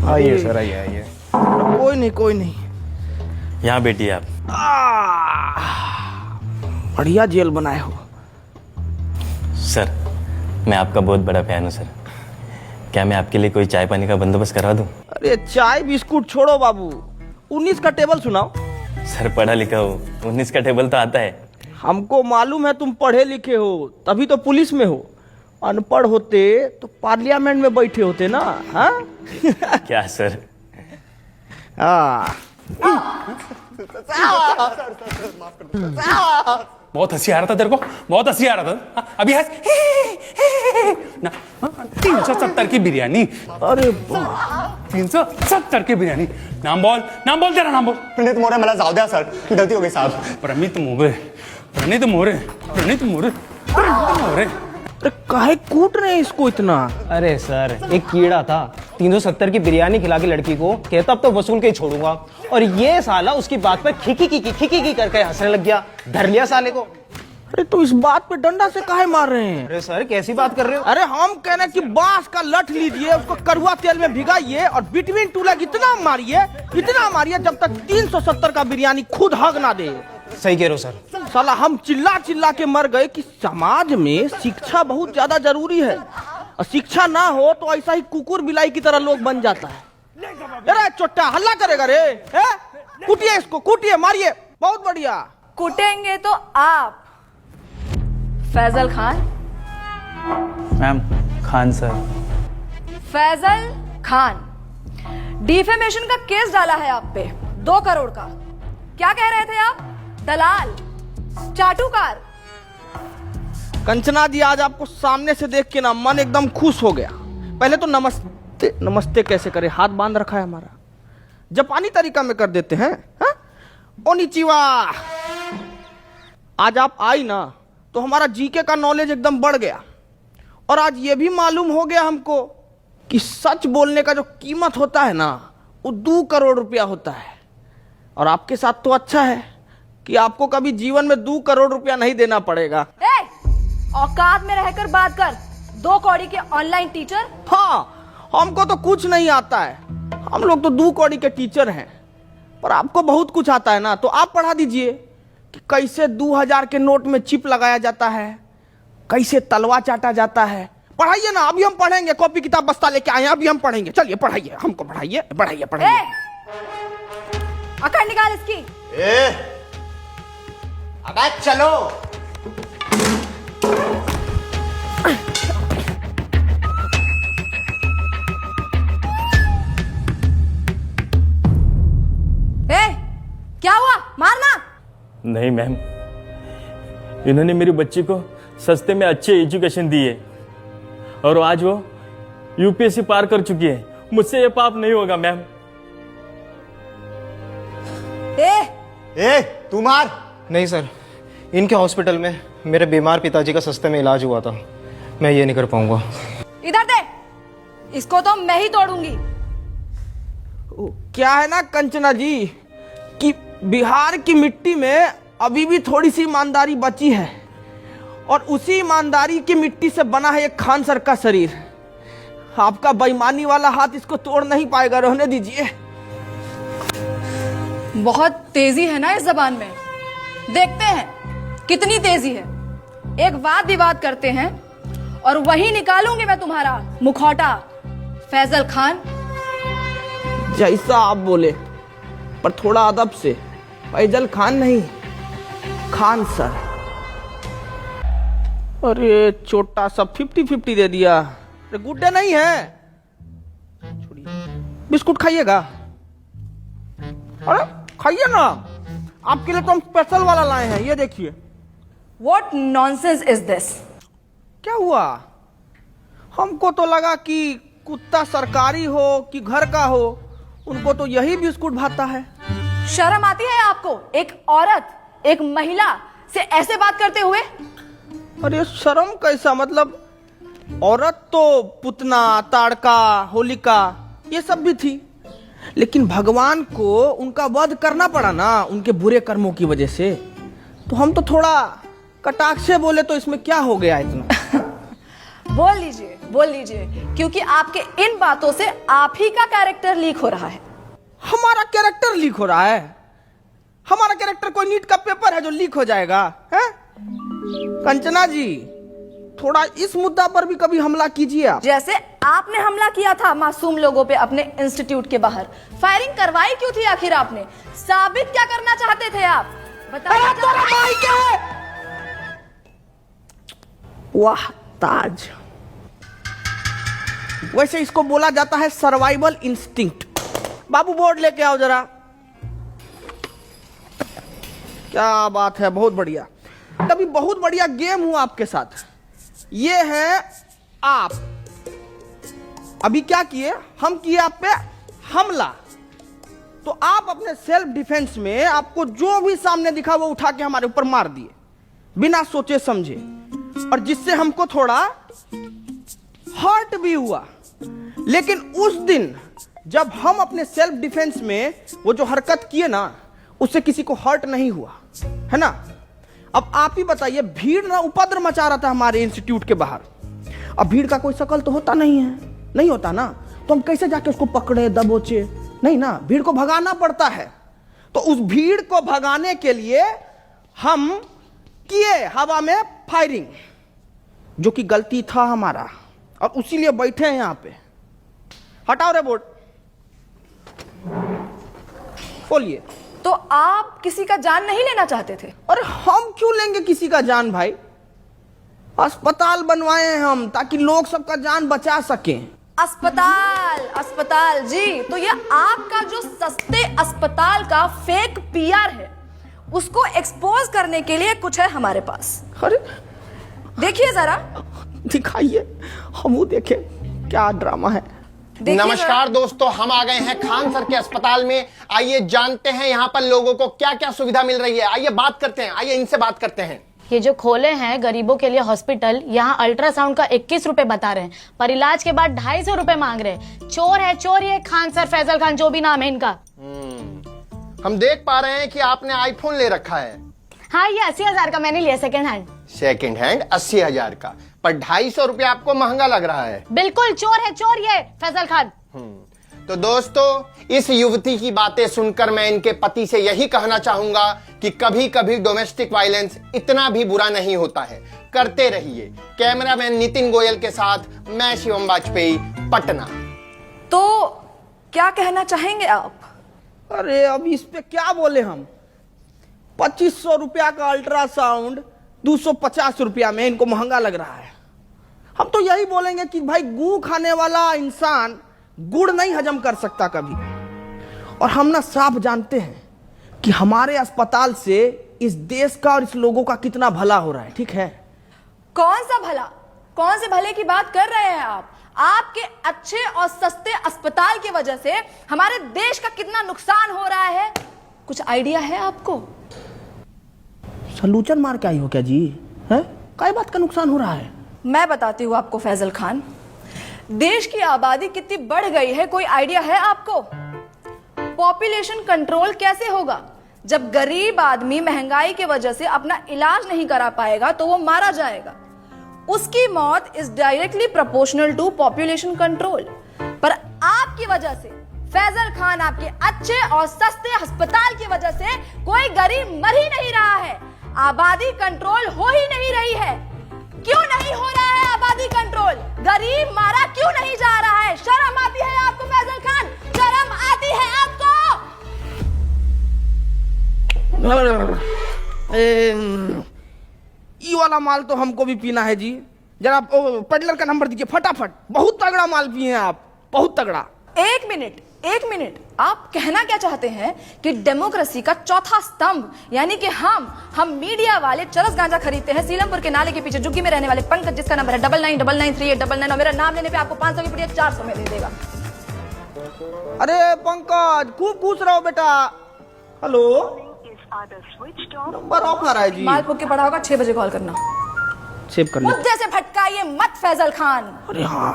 आइए सर, आइए आइए। कोई नहीं कोई नहीं। यहाँ बैठिए आप। बढ़िया जेल बनाए हो सर, मैं आपका बहुत बड़ा फैन हूँ सर। क्या मैं आपके लिए कोई चाय पानी का बंदोबस्त करवा दूँ? अरे चाय बिस्कुट छोड़ो बाबू, 19 का टेबल सुनाओ। सर पढ़ा लिखा हो, 19 का टेबल तो आता है। हमको मालूम है तुम पढ़े लिखे हो, तभी तो पुलिस में हो। अनपढ़ होते तो पार्लियामेंट में बैठे होते ना। हाँ क्या सर? बहुत हंसी आ रहा था तेरे को, बहुत हंसी आ रहा था। अभी हंस ना। 370 की बिरयानी। अरे 370 की बिरयानी। नाम बोल तेरा नाम बोल। प्रणीत मोरे, मला जाऊ द्या सर, गलती हो गई साहब। प्रणीत मोरे। अरे काहे कूट रहे हैं इसको इतना? अरे सर, एक कीड़ा था, 370 की बिरयानी खिला के लड़की को, कहता अब तो वसूल के ही छोड़ूंगा, और ये साला उसकी बात पर खिकी करके हंसने लग गया। धर लिया साले को। अरे तो इस बात पे डंडा से काहे मार रहे हैं? अरे सर, कैसी बात कर रहे हो? अरे हम कह रहे हैं कि बांस का लठ लीजिए, उसको कड़वा तेल में भिगाइए और बिटवीन टू लेग इतना मारिए जब तक 370 का बिरयानी खुद हग ना दे। सही कह रहे हो सर। साला हम चिल्ला के मर गए कि समाज में शिक्षा बहुत ज्यादा जरूरी है, और शिक्षा ना हो तो ऐसा ही कुकुर बिलाई की तरह लोग बन जाता है। अरे चोट्टा हल्ला करेगा रे, कूटिए इसको, कूटिए, मारिए। बहुत बढ़िया। कूटेंगे तो आप Faisal Khan. Ma'am, Khan sir. Faisal Khan, defamation का केस डाला है आप पे, 2 करोड़ का। क्या कह रहे थे आप? दलाल, चाटुकार। कंचना जी, आज आपको सामने से देख के ना मन एकदम खुश हो गया। पहले तो नमस्ते कैसे करे, हाथ बांध रखा है हमारा, जापानी तरीका में कर देते हैं। ओनिचिवा। आज आप आई ना तो हमारा जीके का नॉलेज एकदम बढ़ गया, और आज ये भी मालूम हो गया हमको कि सच बोलने का जो कीमत होता है ना, वो 2 करोड़ रुपया होता है। और आपके साथ तो अच्छा है कि आपको कभी जीवन में 2 करोड़ रुपया नहीं देना पड़ेगा। औकात में रहकर बात कर, 2 कौड़ी के ऑनलाइन टीचर। हाँ, हमको तो कुछ नहीं आता है, हम लोग तो 2 कौड़ी के टीचर हैं, पर आपको बहुत कुछ आता है ना, तो आप पढ़ा दीजिए कि कैसे 2000 के नोट में चिप लगाया जाता है, कैसे तलवा चाटा जाता है। पढ़ाइए ना, अभी हम पढ़ेंगे, कॉपी किताब बस्ता लेके आए हैं, अभी हम पढ़ेंगे। चलिए पढ़ाइए, हमको पढ़ाइए। अकड़ निकाल इसकी। अबे चलो। क्या हुआ? मारना नहीं मैम, इन्होंने मेरी बच्ची को सस्ते में अच्छी एजुकेशन दी है, और आज वो यूपीएससी पार कर चुकी है। मुझसे ये पाप नहीं होगा मैम। तू मार। नहीं सर, इनके हॉस्पिटल में मेरे बीमार पिताजी का सस्ते में इलाज हुआ था, मैं ये नहीं कर पाऊंगा। इधर दे, इसको तो मैं ही तोड़ूंगी। क्या है ना कंचना जी कि बिहार की मिट्टी में अभी भी थोड़ी सी ईमानदारी बची है, और उसी ईमानदारी की मिट्टी से बना है एक खान सर का शरीर। आपका बेईमानी वाला हाथ इसको तोड़ नहीं पाएगा, रहने दीजिए। बहुत तेजी है ना इस जबान में, देखते हैं कितनी तेजी है। एक वाद विवाद करते हैं और वही निकालूंगी मैं तुम्हारा मुखौटा। फैजल खान, जैसा आप बोले, पर थोड़ा अदब से। फैजल खान नहीं, खान सर। अरे छोटा सा 50-50 दे दिया। अरे गुड्डे नहीं है, छोड़िए। बिस्कुट खाइएगा? अरे खाइए ना, आपके लिए तो हम स्पेशल वाला लाए हैं, ये देखिए। What nonsense is this? क्या हुआ? हमको तो लगा कि कुत्ता सरकारी हो कि घर का हो, उनको तो यही बिस्कुट भाता है। शर्म आती है आपको? एक औरत, एक महिला से ऐसे बात करते हुए? अरे शर्म कैसा, मतलब औरत तो पुतना, ताड़का, होलिका ये सब भी थी, लेकिन भगवान को उनका वध करना पड़ा ना उनके बुरे कर्मों की वजह से, तो हम तो थोड़ा कटाक्ष से बोले, तो इसमें क्या हो गया इतना। बोल लीजिए, क्योंकि आपके इन बातों से आप ही का कैरेक्टर लीक हो रहा है। हमारा कैरेक्टर लीक हो रहा है? हमारा कैरेक्टर कोई नीट का पेपर है जो लीक हो जाएगा? है कंचना जी, थोड़ा इस मुद्दा पर भी कभी हमला कीजिए आप। जैसे आपने हमला किया था मासूम लोगों पे अपने इंस्टीट्यूट के बाहर, फायरिंग करवाई क्यों थी आखिर आपने? साबित क्या करना चाहते थे आप? बताइए जरा। वाह ताज, वैसे इसको बोला जाता है सर्वाइवल इंस्टिंक्ट। बाबू बोर्ड लेके आओ जरा। क्या बात है, बहुत बढ़िया। तभी बहुत बढ़िया गेम हुआ आपके साथ। ये है आप अभी क्या किए, हम किए आप पे हमला, तो आप अपने सेल्फ डिफेंस में आपको जो भी सामने दिखा वो उठा के हमारे ऊपर मार दिए बिना सोचे समझे, और जिससे हमको थोड़ा हर्ट भी हुआ। लेकिन उस दिन जब हम अपने सेल्फ डिफेंस में वो जो हरकत किए ना, उससे किसी को हर्ट नहीं हुआ, है ना? अब आप ही बताइए, भीड़ ना उपद्र मचा रहा था हमारे इंस्टीट्यूट के बाहर। अब भीड़ का कोई शकल तो होता नहीं है, नहीं होता ना, तो हम कैसे जाके उसको पकड़े दबोचे? नहीं ना, भीड़ को भगाना पड़ता है। तो उस भीड़ को भगाने के लिए हम किए हवा में फायरिंग, जो कि गलती था हमारा, और उसीलिए बैठे हैं यहां पे। हटाओ रे बोर्ड, बोलिए। तो आप किसी का जान नहीं लेना चाहते थे? अरे हम क्यों लेंगे किसी का जान भाई? अस्पताल बनवाए हैं हम ताकि लोग सबका जान बचा सकें। अस्पताल जी, तो ये आपका जो सस्ते अस्पताल का फेक पीआर है, उसको एक्सपोज करने के लिए कुछ है हमारे पास। अरे देखिए जरा, दिखाइए, हम वो देखें क्या ड्रामा है। नमस्कार दोस्तों, हम आ गए हैं खान सर के अस्पताल में। आइए जानते हैं यहाँ पर लोगों को क्या क्या सुविधा मिल रही है। आइए बात करते हैं, आइए इनसे बात करते हैं। ये जो खोले हैं गरीबों के लिए हॉस्पिटल, यहाँ अल्ट्रासाउंड का 21 रुपए बता रहे हैं, पर इलाज के बाद 250 रुपए मांग रहे हैं। चोर है चोर, ये खान सर, फैजल खान, जो भी नाम है इनका। हम देख पा रहे हैं कि आपने आईफोन ले रखा है। हाँ, ये 80,000 का मैंने लिया सेकंड हैंड। सेकंड हैंड 80,000 का, पर 250 रुपया आपको महंगा लग रहा है। बिल्कुल चोर है चोर ये फैजल खान। तो दोस्तों, इस युवती की बातें सुनकर मैं इनके पति से यही कहना चाहूंगा कि कभी कभी डोमेस्टिक वायलेंस इतना भी बुरा नहीं होता है। करते रहिए। कैमरामैन नितिन गोयल के साथ मैं शिवम वाजपेयी, पटना। तो क्या कहना चाहेंगे आप? अरे अब इस पे क्या बोले हम? 2500 रुपया का अल्ट्रासाउंड 250 रुपया में इनको महंगा लग रहा है। हम तो यही बोलेंगे कि भाई, गू खाने वाला इंसान गुड़ नहीं हजम कर सकता कभी। और हम ना साफ जानते हैं कि हमारे अस्पताल से इस देश का और इस लोगों का कितना भला हो रहा है, ठीक है? कौन सा भला? कौन से भले की बात कर रहे हैं आप? आपके अच्छे और सस्ते अस्पताल की वजह से हमारे देश का कितना नुकसान हो रहा है, कुछ आइडिया है आपको? सलूचन मार के आई हो क्या जी? है काय बात का नुकसान हो रहा है? मैं बताती हूँ आपको फैजल खान। देश की आबादी कितनी बढ़ गई है, कोई आइडिया है आपको? पॉपुलेशन कंट्रोल कैसे होगा? जब गरीब आदमी महंगाई की वजह से अपना इलाज नहीं करा पाएगा तो वो मारा जाएगा। उसकी मौत is directly proportional to population control. पर आपकी वजह से, फैजल खान, आपके अच्छे और सस्ते अस्पताल की वजह से कोई गरीब मर ही नहीं रहा है, आबादी कंट्रोल हो ही नहीं रही है। क्यों नहीं हो रहा है आबादी कंट्रोल? गरीब मारा क्यों नहीं जा रहा है? शर्म आती है आपको फैजल खान? शर्म आती है आपको? ये वाला माल तो हमको भी पीना है जी। जरा पेडलर का नंबर दीजिए फटाफट। बहुत तगड़ा माल पिए हैं आप, बहुत तगड़ा। एक मिनट, आप कहना क्या चाहते हैं कि डेमोक्रेसी का चौथा स्तंभ यानी कि हम मीडिया वाले चरस गांजा खरीदते हैं सीलमपुर के नाले के पीछे झुग्गी में रहने वाले पंकज, जिसका नंबर है 99993899, और मेरा नाम लेने पे आपको 500 की पुड़िया 400 में दे देगा। अरे पंकज, खूब खुश रहो बेटा। हेलो, नंबर ऑफ आ रहा है जी। माल पुक के पड़ा होगा, 6 बजे कॉल करना। सेव कर लो। मुद्दे से भटकाइए मत फैजल खान। अरे हाँ,